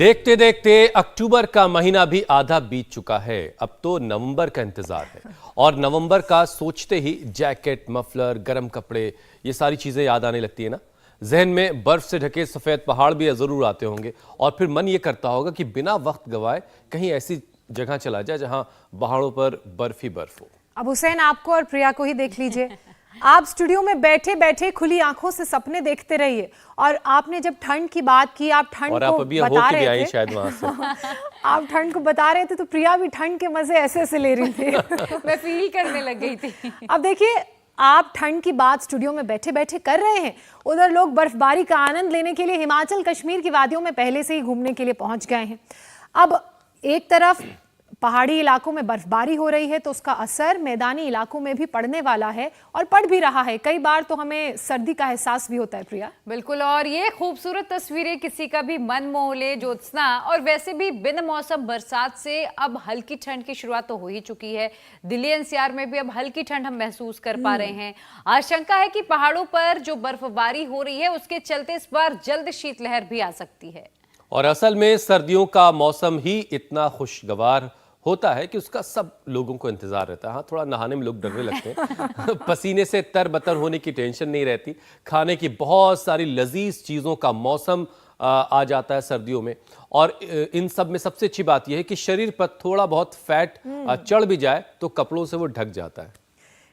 देखते देखते अक्टूबर का महीना भी आधा बीत चुका है। अब तो नवंबर का इंतजार है और नवंबर का सोचते ही जैकेट, मफलर, गर्म कपड़े, ये सारी चीजें याद आने लगती है ना। जहन में बर्फ से ढके सफेद पहाड़ भी जरूर आते होंगे और फिर मन ये करता होगा कि बिना वक्त गवाए कहीं ऐसी जगह चला जाए जहां पहाड़ों पर बर्फ ही बर्फ हो। अब हुसैन, आपको और प्रिया को ही देख लीजिए। आप स्टूडियो में बैठे बैठे खुली आंखों से सपने देखते रहिए और आपने जब ठंड की बात की, आप ठंड को बता रहे थे, शायद वहां से आप ठंड को बता रहे थे तो प्रिया भी ठंड के मजे ऐसे ऐसे ले रही थी। मैं फील करने लग गई थी। अब देखिए, आप ठंड की बात स्टूडियो में बैठे बैठे कर रहे हैं, उधर लोग बर्फबारी का आनंद लेने के लिए हिमाचल कश्मीर की वादियों में पहले से ही घूमने के लिए पहुंच गए हैं। अब एक तरफ पहाड़ी इलाकों में बर्फबारी हो रही है तो उसका असर मैदानी इलाकों में भी पड़ने वाला है और पड़ भी रहा है। कई बार तो हमें सर्दी का एहसास भी होता है। प्रिया, बिल्कुल, और ये खूबसूरत तस्वीरें किसी का भी मन मोह ले ज्योत्सना। और वैसे भी बिन मौसम बरसात से अब हल्की ठंड की शुरुआत तो हो ही चुकी है। दिल्ली एनसीआर में भी अब हल्की ठंड हम महसूस कर पा रहे हैं। आशंका है कि पहाड़ों पर जो बर्फबारी हो रही है उसके चलते इस बार जल्द शीतलहर भी आ सकती है। और असल में सर्दियों का मौसम ही इतना खुशगवार होता है कि उसका सब लोगों को इंतजार रहता है। हाँ, थोड़ा नहाने में लोग डरने लगते हैं। पसीने से तरबतर होने की टेंशन नहीं रहती। खाने की बहुत सारी लजीज चीज़ों का मौसम आ जाता है सर्दियों में। और इन सब में सबसे अच्छी बात यह है कि शरीर पर थोड़ा बहुत फैट चढ़ भी जाए तो कपड़ों से वो ढक जाता है।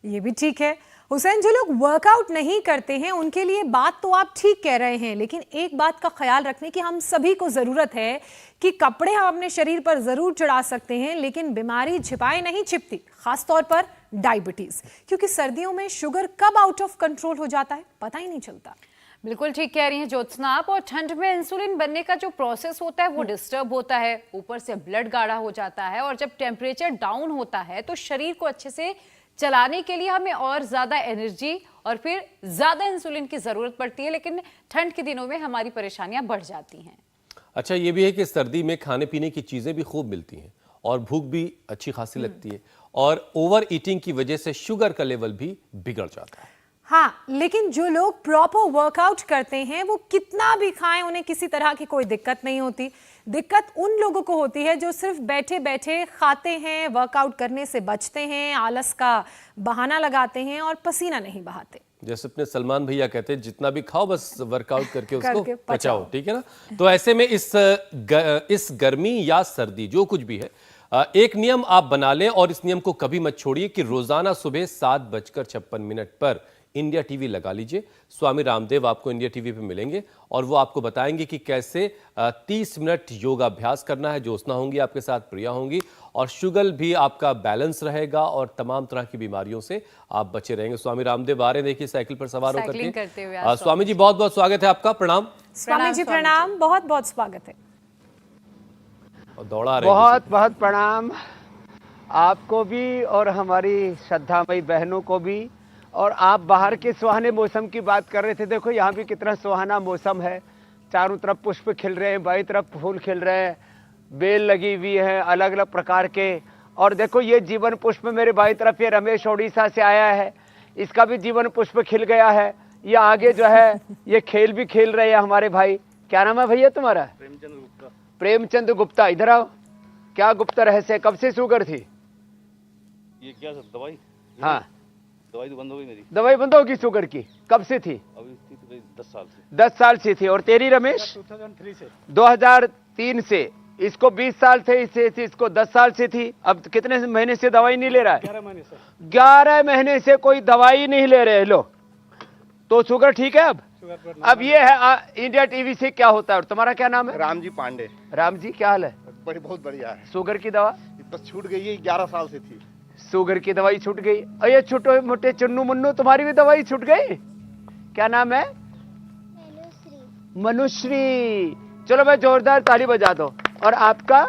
ये भी ठीक है। हुसैन, जो लोग वर्कआउट नहीं करते हैं उनके लिए बात तो आप ठीक कह रहे हैं, लेकिन एक बात का ख्याल रखने की हम सभी को जरूरत है कि कपड़े हम अपने शरीर पर जरूर चढ़ा सकते हैं, लेकिन बीमारी छिपाए नहीं छिपती, खासतौर पर डायबिटीज, क्योंकि सर्दियों में शुगर कब आउट ऑफ कंट्रोल हो जाता है पता ही नहीं चलता। बिल्कुल ठीक कह रही हैं ज्योत्सना आप। और ठंड में इंसुलिन बनने का जो प्रोसेस होता है वो डिस्टर्ब होता है, ऊपर से ब्लड गाढ़ा हो जाता है और जब टेम्परेचर डाउन होता है तो शरीर को अच्छे से चलाने के लिए हमें और ज्यादा एनर्जी और फिर ज्यादा इंसुलिन की जरूरत पड़ती है। लेकिन ठंड के दिनों में हमारी परेशानियां बढ़ जाती हैं। अच्छा, ये भी है कि सर्दी में खाने पीने की चीजें भी खूब मिलती हैं और भूख भी अच्छी खासी लगती है और ओवर ईटिंग की वजह से शुगर का लेवल भी बिगड़ जाता है। हाँ, लेकिन जो लोग प्रॉपर वर्कआउट करते हैं वो कितना भी खाएं उन्हें किसी तरह की कोई दिक्कत नहीं होती। दिक्कत उन लोगों को होती है जो सिर्फ बैठे बैठे खाते हैं, वर्कआउट करने से बचते हैं, आलस का बहाना लगाते हैं और पसीना नहीं बहाते। जैसे अपने सलमान भैया कहते हैं, जितना भी खाओ बस वर्कआउट करके उसको पचाओ। ठीक है ना। तो ऐसे में इस गर्मी या सर्दी जो कुछ भी है, एक नियम आप बना लें और इस नियम को कभी मत छोड़िए कि रोजाना सुबह 7:56 पर इंडिया टीवी लगा लीजिए। स्वामी रामदेव आपको इंडिया टीवी पे मिलेंगे और वो आपको बताएंगे कि कैसे 30 मिनट योगाभ्यास करना है। ज्योत्सना होंगी आपके साथ, प्रिया होंगी और शुगर भी आपका बैलेंस रहेगा और तमाम तरह की बीमारियों से आप बचे रहेंगे। स्वामी रामदेव आ रहे, देखिए साइकिल पर सवार होकर के। स्वामी जी, बहुत बहुत स्वागत है आपका। प्रणाम स्वामी जी, प्रणाम, बहुत बहुत स्वागत है। और दौड़ा रहे, बहुत बहुत प्रणाम आपको भी और हमारी श्रद्धामयी बहनों को भी। और आप बाहर के सुहाने मौसम की बात कर रहे थे, देखो यहाँ भी कितना सुहाना मौसम है। चारों तरफ पुष्प खिल रहे हैं, बाई तरफ फूल खिल रहे हैं, बेल लगी हुई है अलग अलग प्रकार के। और देखो ये जीवन पुष्प मेरे बाई तरफ, ये रमेश ओडिशा से आया है, इसका भी जीवन पुष्प खिल गया है। ये आगे जो है ये खेल भी खेल रहे हैं हमारे भाई। क्या नाम है भैया तुम्हारा? प्रेमचंद गुप्ता। प्रेमचंद गुप्ता, इधर आओ। क्या गुप्ता रहस्य, कब से शुगर थी? ये क्या सर दवाई? हाँ, दवाई तो बंद हो गई मेरी। दवाई बंद होगी शुगर की? कब से थी? अभी थी तो 10 साल से। 10 साल से थी। और तेरी रमेश? 2003 से। 2003 से। इसको 20 साल थे, इसको 10 साल से थी। अब कितने महीने से दवाई नहीं ले रहा है? 11 महीने से। 11 महीने से कोई दवाई नहीं ले रहे। लो तो शुगर ठीक है अब ये है इंडिया टीवी से क्या होता है। और तुम्हारा क्या नाम है? राम जी पांडे। राम जी, क्या हाल है? बहुत बढ़िया है। शुगर की दवा बस छूट गई है, 11 साल से थी। शुगर की दवाई छूट गई। अरे छोटे मोटे चुन्नू मुन्नू, तुम्हारी भी दवाई छूट गई? क्या नाम है? मनुश्री। चलो मैं जोरदार ताली बजा दो। और आपका?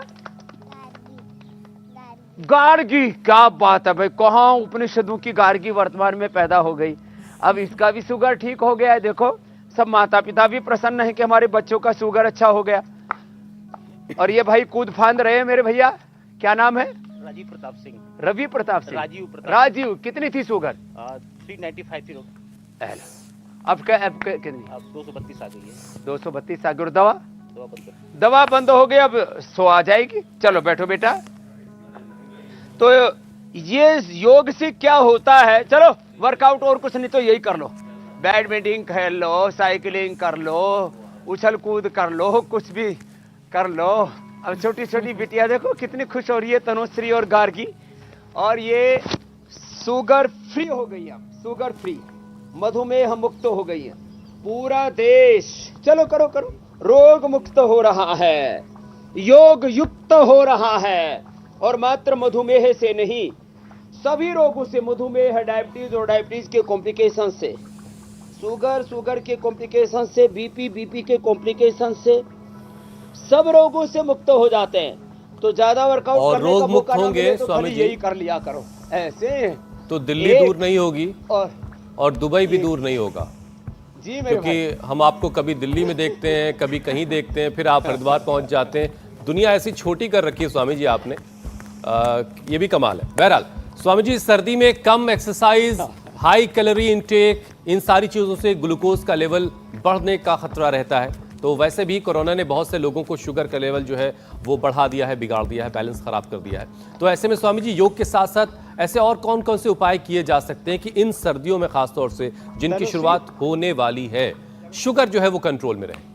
गार्गी। क्या बात है भाई, कहाँ उपनिषदों की गार्गी वर्तमान में पैदा हो गई। अब इसका भी शुगर ठीक हो गया है। देखो सब माता पिता भी प्रसन्न है कि हमारे बच्चों का शुगर अच्छा हो गया। और ये भाई कूद फांद रहे हैं मेरे भैया। क्या नाम है? राजीव प्रताप सिंह। रवि प्रताप सिंह। राजीव। कितनी थी शुगर? 395 थी। अब कितनी? अब 232 आ गई है। 232 आ गई। और दवा? दवा बंद हो गई, अब सो आ जाएगी। चलो बैठो बेटा। तो ये योग से क्या होता है, चलो वर्कआउट और कुछ नहीं तो यही कर लो, बैडमिंटन खेल लो, साइकिलिंग कर लो, उछल कूद कर लो, कुछ भी कर लो। अब छोटी छोटी बिटिया देखो कितनी खुश हो रही है, तनुश्री और गार्गी, और ये शुगर फ्री हो गई है, शुगर फ्री, मधुमेह मुक्त हो गई है। पूरा देश, चलो करो करो, रोग मुक्त हो रहा है, योग युक्त हो रहा है, और मात्र मधुमेह से नहीं, सभी रोगों से, मधुमेह, डायबिटीज और डायबिटीज के कॉम्प्लिकेशन से, शुगर के कॉम्प्लिकेशन से, बीपी के कॉम्प्लिकेशन से, सब रोगों से मुक्त हो जाते हैं। तो ज्यादा वर्कआउट और करने का रोग मौका मुक्त ना होंगे मिले तो स्वामी खाली जी, यही कर लिया करो ऐसे। तो दिल्ली दूर नहीं होगी और दुबई भी दूर नहीं होगा, जी मेरे भाई। क्योंकि हम आपको कभी दिल्ली में देखते हैं, कभी कहीं देखते हैं, फिर आप हरिद्वार पहुंच जाते हैं। दुनिया ऐसी छोटी कर रखी है स्वामी जी आपने, ये भी कमाल है। बहरहाल स्वामी जी, सर्दी में कम एक्सरसाइज, हाई कैलोरी इनटेक, इन सारी चीज़ों से ग्लूकोज का लेवल बढ़ने का खतरा रहता है। तो वैसे भी कोरोना ने बहुत से लोगों को शुगर का लेवल जो है वो बढ़ा दिया है, बिगाड़ दिया है, बैलेंस खराब कर दिया है। तो ऐसे में स्वामी जी, योग के साथ साथ ऐसे और कौन कौन से उपाय किए जा सकते हैं कि इन सर्दियों में खासतौर से जिनकी शुरुआत होने वाली है, शुगर जो है वो कंट्रोल में रहे?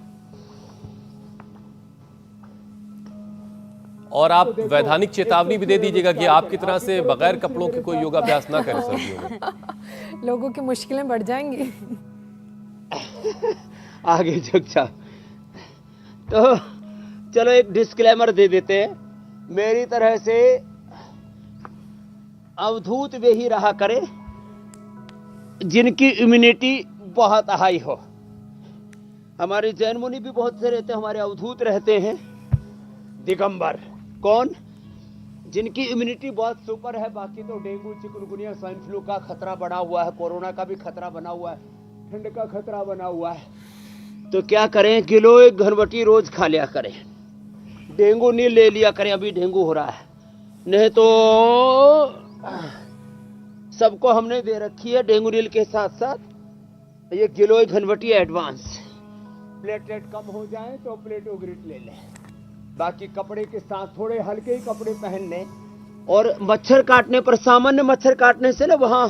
और आप वैधानिक चेतावनी भी दे दीजिएगा कि आपकी तरह से बगैर कपड़ों के कोई योगाभ्यास ना करें सर्दियों में। लोगों की मुश्किलें बढ़ जाएंगी। आगे झुक जाओ। तो चलो एक डिस्क्लेमर दे देते हैं, मेरी तरह से अवधूत वे ही रहा करे जिनकी इम्यूनिटी बहुत हाई हो। हमारे जैन मुनि भी बहुत से रहते हैं, हमारे अवधूत रहते हैं, दिगंबर। कौन? जिनकी इम्यूनिटी बहुत सुपर है। बाकी तो डेंगू, चिकनगुनिया, स्वाइन फ्लू का खतरा बना हुआ है, कोरोना का भी खतरा बना हुआ है, ठंड का खतरा बना हुआ है। तो क्या करें, गिलोय घनवटी रोज खा लिया करें, डेंगू नील ले लिया करें, अभी डेंगू हो रहा है, नहीं तो सबको हमने दे रखी है डेंगू नील के साथ साथ ये गिलोय घनवटी एडवांस। प्लेटलेट कम हो जाए तो प्लेटोग्रिट ले लें, बाकी कपड़े के साथ थोड़े हल्के ही कपड़े पहन लें। और मच्छर काटने पर, सामान्य मच्छर काटने से ना वहाँ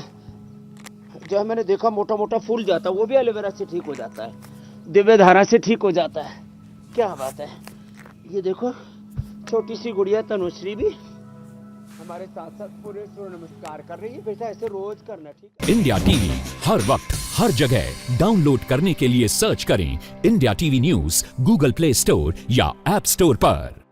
जो है मैंने देखा मोटा मोटा फूल जाता है, वो भी एलोवेरा से ठीक हो जाता है, दिव्य धारा से ठीक हो जाता है। क्या बात है। ये देखो छोटी सी गुड़िया तनुश्री भी हमारे साथ साथ पूरे सूर्य नमस्कार कर रही है। बेटा ऐसे रोज करना, ठीक है? इंडिया टीवी हर वक्त हर जगह डाउनलोड करने के लिए सर्च करें India TV news Google play store या ऐप स्टोर पर।